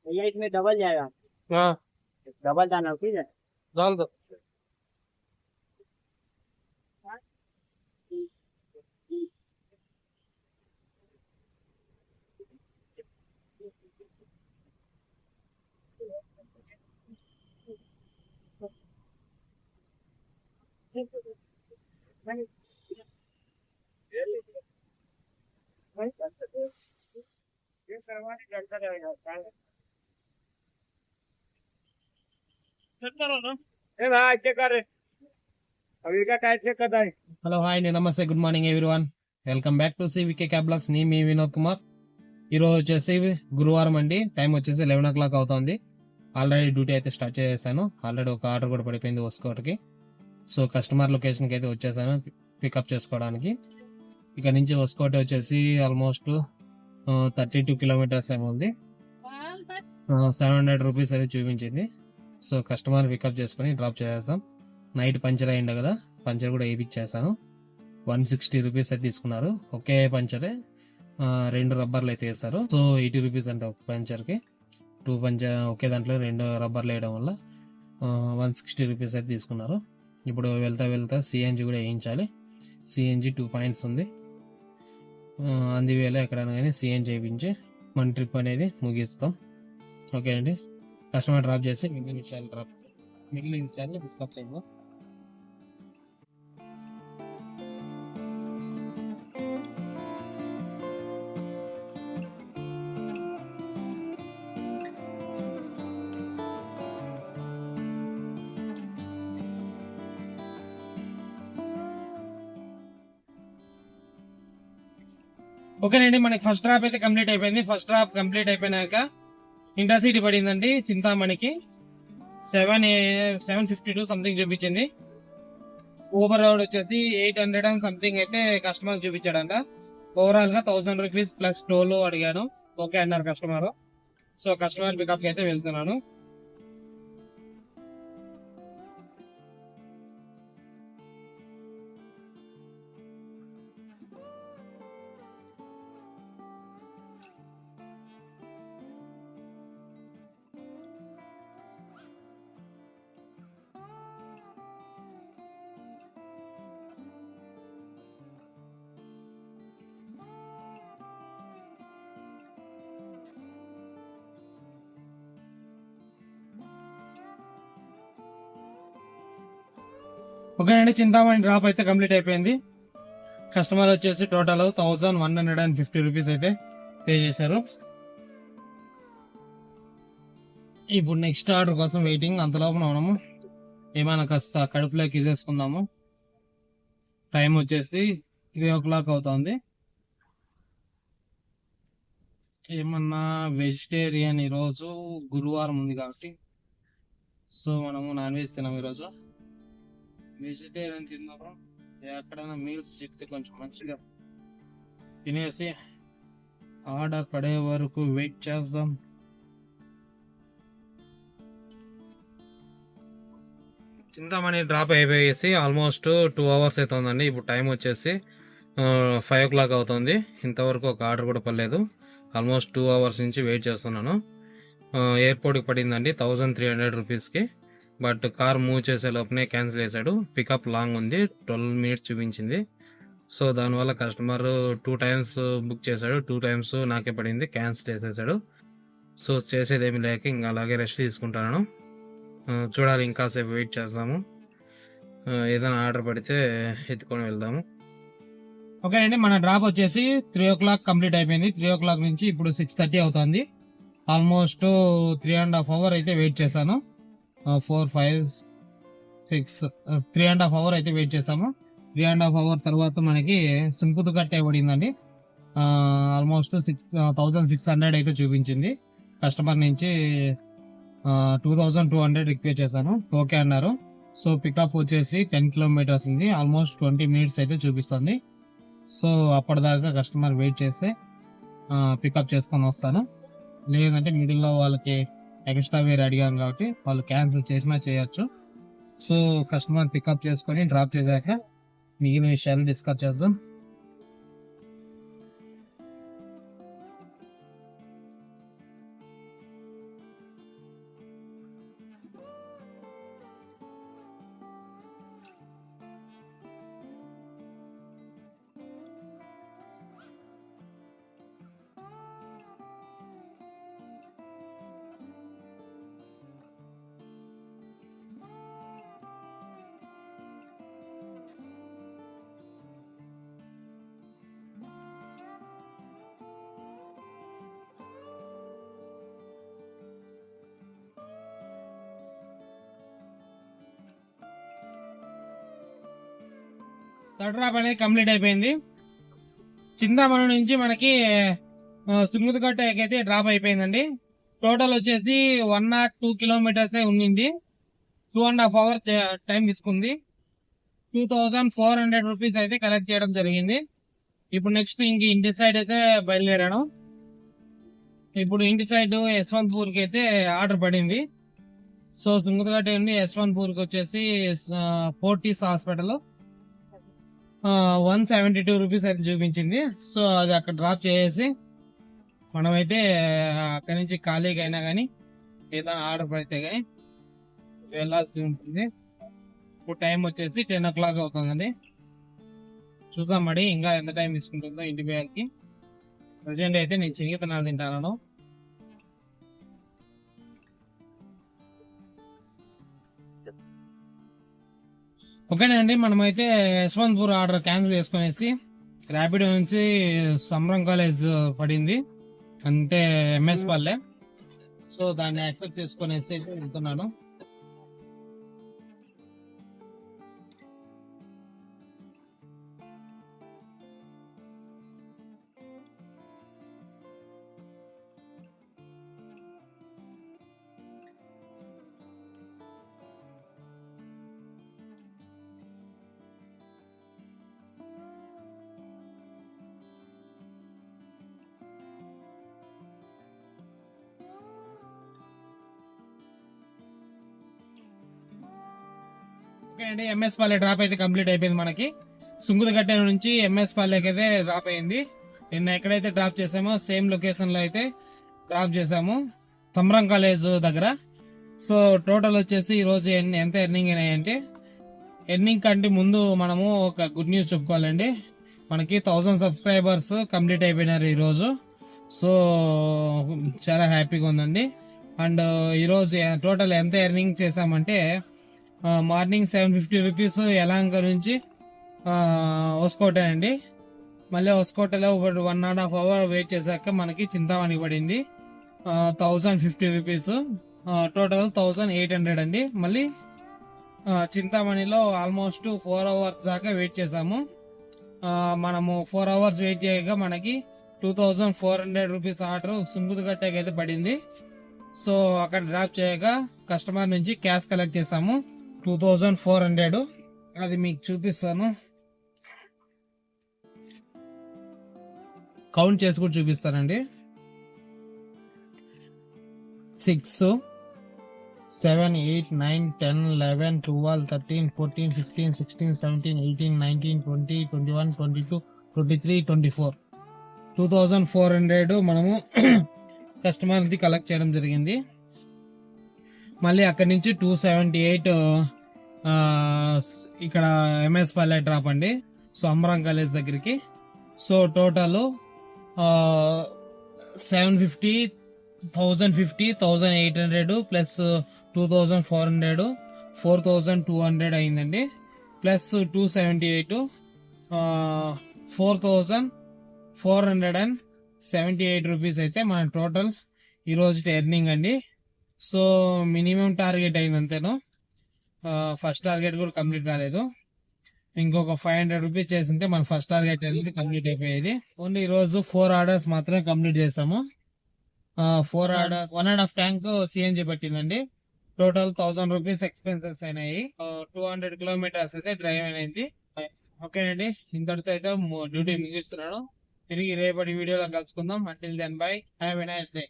भैया इसमें डबल जाएगा। हाँ डबल दाना ठीक है। डाल दो। ए भाई चेक कर अभी का टाइट चेक करता है। హలో హాయ్ అండి, నమస్తే, good morning everyone. Welcome back to CVK cab blogs. నీ మీ వినోద్ కుమార్. ఈ రోజు వచ్చేసి గురువారం అండి. టైం వచ్చేసి 11 o'clock అవుతుంది. ఆల్రెడీ డ్యూటీ అయితే స్టార్ట్ చేశాను. ఆల్రెడీ ఒక ఆర్డర్ కూడా పడిపోయింది వస్కోట్కి. సో కస్టమర్ లొకేషన్కి అయితే వచ్చేసాను పికప్ చేసుకోవడానికి. ఇక నుంచి వస్కోట్ వచ్చేసి ఆల్మోస్ట్ 32 kilometers ఏమో ఉంది. 700 rupees అయితే చూపించింది. సో కస్టమర్ పికప్ చేసుకుని డ్రాప్ చేసేస్తాం. నైట్ పంచర్ అయ్యింది కదా, పంచర్ కూడా వేయించేసాను. 160 rupees అయితే తీసుకున్నారు. ఒకే పంచరే 2 రబ్బర్లు అయితే వేస్తారు. సో 80 rupees అంటే ఒక పంచర్కి 2 పంచర్ ఒకే దాంట్లో 2 రబ్బర్లు వేయడం వల్ల 160 rupees అయితే తీసుకున్నారు. ఇప్పుడు వెళ్తా సిఎన్జి కూడా వేయించాలి. సిఎన్జి 2 points ఉంది. అందువేళ ఎక్కడైనా కానీ సిఎన్జి వేయించి మన ట్రిప్ అనేది ముగిస్తాం. ఓకే అండి, కస్టమర్ డ్రాప్ చేసి మిగిలిన విషయాలు డిస్కస్ చేద్దాం. ఓకేనండి, మనకి ఫస్ట్ డ్రాప్ అయితే కంప్లీట్ అయిపోయింది. ఫస్ట్ డ్రాప్ కంప్లీట్ అయిపోయినాక ఇంటర్సిటీ పడిందండి చింతామణికి. 752 సంథింగ్ చూపించింది. ఓవర్ రోడ్ వచ్చేసి 800 and సంథింగ్ అయితే కస్టమర్ చూపించాడంట. ఓవరాల్ గా 1000 rupees ప్లస్ టోల్ అడిగాను. ఓకే అన్నారు కస్టమర్. సో కస్టమర్ పికప్ కి అయితే వెళ్తున్నాను. ఓకే అండి, చింతామణి డ్రాప్ అయితే కంప్లీట్ అయిపోయింది. కస్టమర్ వచ్చేసి టోటల్ 1150 rupees అయితే పే చేశారు. ఇప్పుడు నెక్స్ట్ ఆర్డర్ కోసం వెయిటింగ్. అంతలోపు మనము ఏమైనా కాస్త కడుపులోకి తీసేసుకుందాము. టైం వచ్చేసి 3 o'clock అవుతుంది. ఏమన్నా వెజిటేరియన్, ఈరోజు గురువారం ఉంది కాబట్టి సో మనము నాన్ వెజ్ తినాము ఈరోజు. వెజిటేరియన్ తిన్నాము. ఎక్కడైనా మీల్స్ చెప్తే కొంచెం మంచిగా తినేసి ఆర్డర్ పడే వరకు వెయిట్ చేద్దాం. చింతామణి డ్రాప్ అయిపోయేసి ఆల్మోస్ట్ 2 hours అవుతుందండి. ఇప్పుడు టైం వచ్చేసి 5 o'clock అవుతుంది. ఇంతవరకు ఒక ఆర్డర్ కూడా పడలేదు. ఆల్మోస్ట్ 2 hours నుంచి వెయిట్ చేస్తున్నాను. ఎయిర్పోర్ట్కి పడిందండి 1300 rupeesకి. బట్ కార్ మూవ్ చేసే లోపనే క్యాన్సిల్ చేశాడు. పికప్ లాంగ్ ఉంది, 12 minutes చూపించింది. సో దానివల్ల కస్టమర్ 2 times బుక్ చేశాడు. 2 times నాకే పడింది, క్యాన్సిల్ చేసేసాడు. సో చేసేది ఏమి లేక ఇంకా అలాగే రెస్ట్ తీసుకుంటాను. చూడాలి, ఇంకాసేపు వెయిట్ చేస్తాము. ఏదైనా ఆర్డర్ పడితే ఎత్తుకొని వెళ్దాము. ఓకే అండి, మన డ్రాప్ వచ్చేసి 3 o'clock కంప్లీట్ అయిపోయింది. 3 o'clock నుంచి ఇప్పుడు 6:30 అవుతుంది. ఆల్మోస్ట్ 3.5 hours అయితే వెయిట్ చేశాను. 4, 5, 6 3.5 hours అయితే వెయిట్ చేసాము. 3.5 hours తర్వాత మనకి సింపుతు కట్టే పడిందండి. ఆల్మోస్ట్ 1600 అయితే చూపించింది. కస్టమర్ నుంచి 2200 రిక్వెస్ట్ చేశాను. ఓకే అన్నారు. సో పికప్ వచ్చేసి 10 kilometers ఉంది. ఆల్మోస్ట్ 20 minutes అయితే చూపిస్తుంది. సో అప్పటిదాకా కస్టమర్ వెయిట్ చేస్తే పికప్ చేసుకొని వస్తాను. లేదంటే మిడిల్లో వాళ్ళకి ఎక్స్ట్రా వేరే అడిగాను కాబట్టి వాళ్ళు క్యాన్సిల్ చేసినా చేయొచ్చు. సో కస్టమర్ పికప్ చేసుకొని డ్రాప్ చేశాక మిగిలిన విషయాలు డిస్కస్ చేద్దాం. థర్డ్ డ్రాప్ అనేది కంప్లీట్ అయిపోయింది. చింతామణి నుంచి మనకి సుంగుదగట్ట అయితే డ్రాప్ అయిపోయిందండి. టోటల్ వచ్చేసి 102 కిలోమీటర్స్ ఉండింది. 2.5 hours టైం తీసుకుంది. 2400 రూపీస్ అయితే కలెక్ట్ చేయడం జరిగింది. ఇప్పుడు నెక్స్ట్ ఇంటి సైడ్ అయితే బయలుదేరాను. ఇప్పుడు ఇంటి సైడ్ యశ్వంత్పూర్ కి అయితే ఆర్డర్ పడింది. సో సుంగుదగట్ట నుండి యశ్వంత్పూర్ కి వచ్చేసి ఫోర్టీస్ హాస్పిటల్ 172 రూపీస్ అయితే చూపించింది. సో అది అక్కడ డ్రాప్ చేసేసి మనమైతే అక్కడి నుంచి ఖాళీగా అయినా కానీ ఏదైనా ఆర్డర్ పడితే కానీ వెళ్ళాల్సి ఉంటుంది. ఇప్పుడు టైం వచ్చేసి 10 o'clock అవుతుందండి. చూద్దాం మరి ఇంకా ఎంత టైం తీసుకుంటుందో ఇంటి పోయాలకి. ప్రజెంట్ అయితే నేను శనగతనాలు తింటాను. ఓకేనండి, మనమైతే యశ్వంత్పూర్ ఆర్డర్ క్యాన్సిల్ చేసుకునేసి ర్యాపిడో నుంచి సంబరం కాలేజ్ పడింది, అంటే ఎంఎస్ పల్లె. సో దాన్ని యాక్సెప్ట్ చేసుకునేసి వెళ్తున్నాను. ఓకే అండి, ఎంఎస్ పల్లె డ్రాప్ అయితే కంప్లీట్ అయిపోయింది. మనకి సుంగుదగట్ట నుంచి ఎంఎస్ పల్లెకి అయితే డ్రాప్ అయింది. నిన్న ఎక్కడైతే డ్రాప్ చేసామో సేమ్ లొకేషన్ లో అయితే డ్రాప్ చేసాము, సంబరం కాలేజ్ దగ్గర. సో టోటల్ వచ్చేసి ఈ రోజు ఎంత ఎర్నింగ్ అయినాయంటే, ఎర్నింగ్ కంటే ముందు మనము ఒక గుడ్ న్యూస్ చెప్పుకోవాలండి. మనకి 1000 సబ్స్క్రైబర్స్ కంప్లీట్ అయిపోయినారు ఈ రోజు. సో చాలా హ్యాపీగా ఉందండి. అండ్ ఈరోజు టోటల్ ఎంత ఎర్నింగ్ చేసామంటే, మార్నింగ్ 750 రూపీస్ యలహంక నుంచి హోస్కోట అండి. మళ్ళీ హోస్కోటలో 1.5 hours వెయిట్ చేశాక మనకి చింతామణి పడింది 1050 రూపీస్. టోటల్ 1800 అండి. మళ్ళీ చింతామణిలో ఆల్మోస్ట్ 4 hours దాకా వెయిట్ చేసాము. మనము 4 hours వెయిట్ చేయగా మనకి 2400 రూపీస్ ఆర్డర్ సుంగుదగట్టకి అయితే పడింది. సో అక్కడ డ్రాప్ చేయగా కస్టమర్ నుంచి క్యాష్ కలెక్ట్ చేసాము 2400. అది మీకు చూపిస్తాను, కౌంట్ చేసి కూడా చూపిస్తానండి. 6, 7, 8, 9, 10, 11, 12, 13, 14, 15, 16, 17, 18, 19, 20, 21, 22, 23, 24. 2400 మనము కస్టమర్ది కలెక్ట్ చేయడం జరిగింది. మళ్ళీ అక్కడి నుంచి 278 ఇక్కడ ఎంఎస్ పల్లె డ్రాప్ అండి, సంబరం కాలేజ్ దగ్గరికి. సో టోటల్ 750, 1050, 1800 ప్లస్ 2400, 4200 అయిందండి. ప్లస్ 278, 4478 రూపీస్ అయితే మన టోటల్ ఈ రోజు ఎర్నింగ్ అండి. సో మినిమం టార్గెట్ అయింది అంతేను, ఫస్ట్ టార్గెట్ కూడా కంప్లీట్ కాలేదు. ఇంకొక 500 రూపీస్ చేసింటే మన ఫస్ట్ టార్గెట్ అనేది కంప్లీట్ అయిపోయేది. ఓన్లీ ఈ రోజు 4 ఆర్డర్స్ మాత్రమే కంప్లీట్ చేసాము. 4 ఆర్డర్స్ 1.5 ట్యాంక్ సిఎన్జి పట్టిందండి. టోటల్ 1000 రూపీస్ ఎక్స్పెన్సెస్ అయినాయి. 200 కిలోమీటర్స్ అయితే డ్రైవ్ అయినది. ఓకేనండి, ఇంతటితో అయితే డ్యూటీ ముగిస్తున్నాను. తిరిగి రేపటి వీడియోలో కలుసుకుందాం. Until then bye, have a nice day.